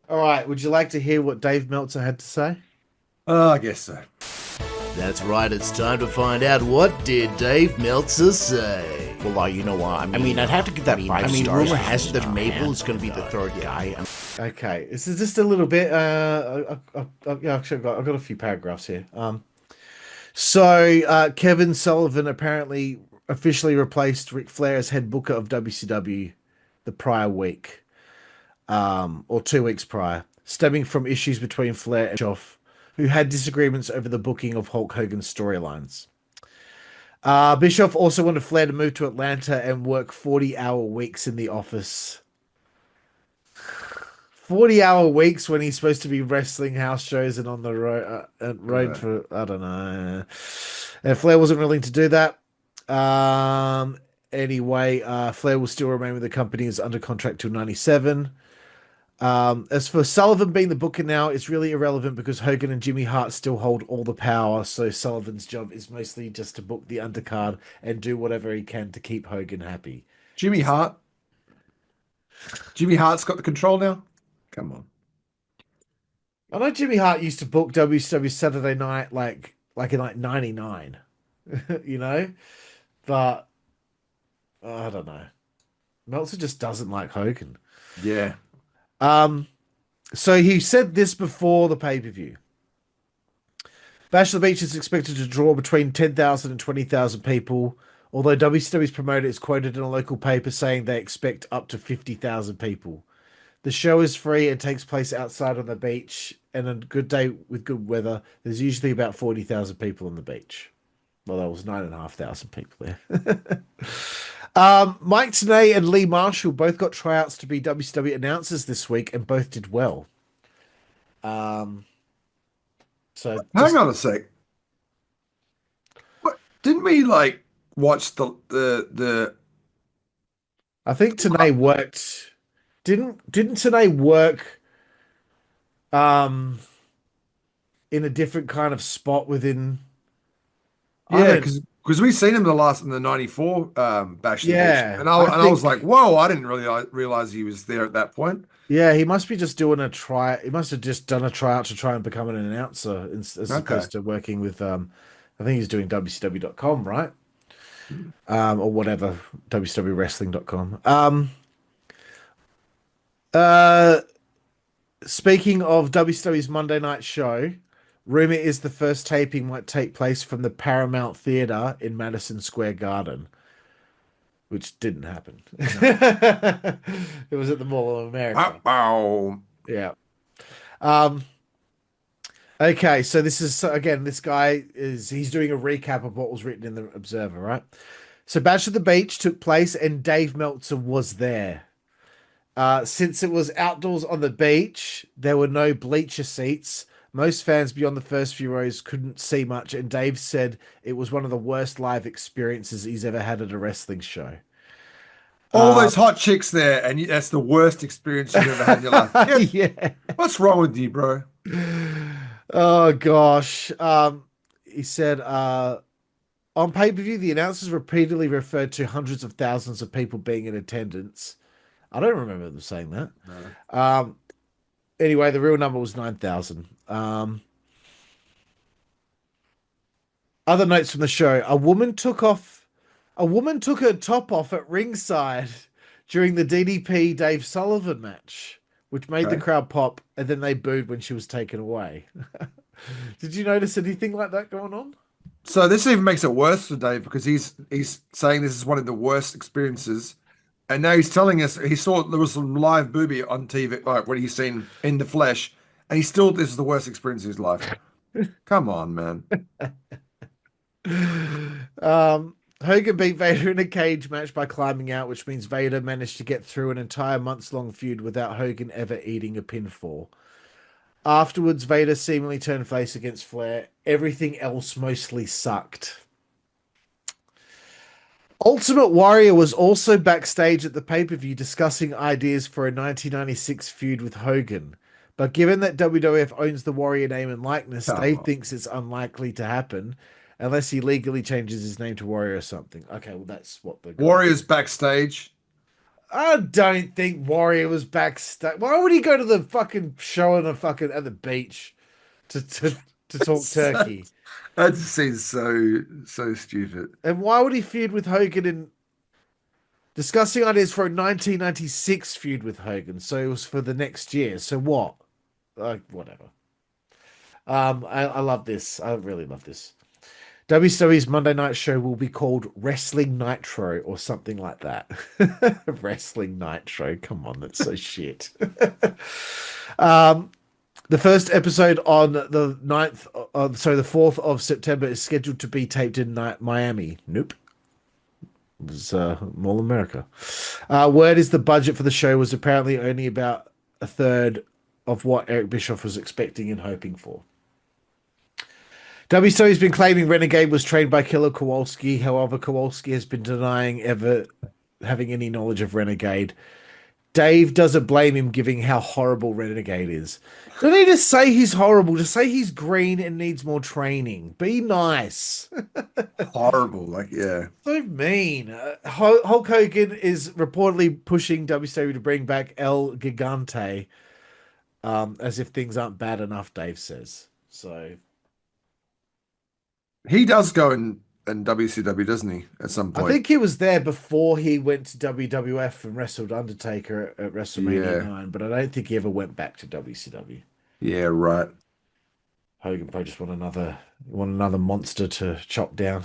All right. Would you like to hear what Dave Meltzer had to say? I guess so. That's right, it's time to find out what did Dave Meltzer say. Well, you know what? I mean, I'd have to give that five stars. Rumor has it that Mabel is going to be the third guy. Okay. This is just a little bit. Yeah, actually, I've got a few paragraphs here. So Kevin Sullivan apparently officially replaced Ric Flair as head booker of WCW the prior week, or 2 weeks prior, stemming from issues between Flair and Bischoff, who had disagreements over the booking of Hulk Hogan's storylines. Bischoff also wanted Flair to move to Atlanta and work 40-hour weeks in the office. 40-hour weeks when he's supposed to be wrestling house shows and on the road for, I don't know. And Flair wasn't willing to do that. Anyway, Flair will still remain with the company as under contract till 97. As for Sullivan being the booker now, it's really irrelevant because Hogan and Jimmy Hart still hold all the power, so Sullivan's job is mostly just to book the undercard and do whatever he can to keep Hogan happy. Jimmy Hart. Jimmy Hart's got the control now. Come on. I know Jimmy Hart used to book WCW Saturday Night like in like 99, you know, but I don't know. Meltzer just doesn't like Hogan. Yeah. So he said this before the pay-per-view. Bash of the Beach is expected to draw between 10,000 and 20,000 people, although WCW's promoter is quoted in a local paper saying they expect up to 50,000 people. The show is free and takes place outside on the beach, and a good day with good weather, there's usually about 40,000 people on the beach. Well, there was 9,500 people there. Mike Tenay and Lee Marshall both got tryouts to be WCW announcers this week, and both did well. So Hang on a sec. What didn't we watch the I think Tenay worked. Didn't Tenay work in a different kind of spot within? yeah, because we seen him in the 94 Bash of the Yeah, Beach. And I was like, whoa, I didn't really realize he was there at that point. Yeah, he must be just doing a try. He must have just done a tryout to try and become an announcer as opposed to working with. I think he's doing WCW.com, right? Or whatever, WCWWrestling.com. Speaking of WCW's Monday night show, rumor is the first taping might take place from the Paramount Theater in Madison Square Garden, which didn't happen. No. It was at the Mall of America. Wow. Yeah. Okay, so this is again, he's doing a recap of what was written in the Observer, right? So Bash at the Beach took place and Dave Meltzer was there. Since it was outdoors on the beach, there were no bleacher seats. Most fans beyond the first few rows couldn't see much, and Dave said it was one of the worst live experiences he's ever had at a wrestling show. All those hot chicks there, and that's the worst experience you've ever had in your life. Yeah. What's wrong with you, bro? Oh gosh. He said on pay-per-view, the announcers repeatedly referred to hundreds of thousands of people being in attendance. I don't remember them saying that. No. Anyway, the real number was 9,000. Other notes from the show: a woman took her top off at ringside during the DDP Dave Sullivan match, which made the crowd pop, and then they booed when she was taken away. Did you notice anything like that going on? So this even makes it worse for Dave because he's saying this is one of the worst experiences, and now he's telling us he saw there was some live booby on TV, like what he's seen in the flesh, and this is the worst experience of his life. Come on, man. Hogan beat Vader in a cage match by climbing out, which means Vader managed to get through an entire months-long feud without Hogan ever eating a pinfall. Afterwards, Vader seemingly turned face against Flair. Everything else mostly sucked. Ultimate Warrior was also backstage at the pay-per-view discussing ideas for a 1996 feud with Hogan. But given that WWF owns the Warrior name and likeness, Dave thinks it's unlikely to happen unless he legally changes his name to Warrior or something. Okay, well, that's what the Warriors backstage. I don't think Warrior was backstage. Why would he go to the fucking show on at the beach to talk turkey? That just seems so stupid. And why would he feud with Hogan in discussing ideas for a 1996 feud with Hogan? So it was for the next year. So what? Whatever. I love this. I really love this. WCW's Monday night show will be called Wrestling Nitro or something like that. Wrestling Nitro. Come on, that's so shit. The first episode on the 4th of September is scheduled to be taped in Miami. Nope. It was Mall America. Word is the budget for the show was apparently only about a third of what Eric Bischoff was expecting and hoping for. WCW's been claiming Renegade was trained by Killer Kowalski. However, Kowalski has been denying ever having any knowledge of Renegade. Dave doesn't blame him, given how horrible Renegade is. Don't need to say he's horrible. Just say he's green and needs more training. Be nice. Horrible, like yeah. So mean. Hulk Hogan is reportedly pushing WCW to bring back El Gigante, as if things aren't bad enough. Dave says so. He does go in WCW, doesn't he? At some point, I think he was there before he went to WWF and wrestled Undertaker at WrestleMania 9, but I don't think he ever went back to WCW. Yeah, right. Hogan probably just want another monster to chop down.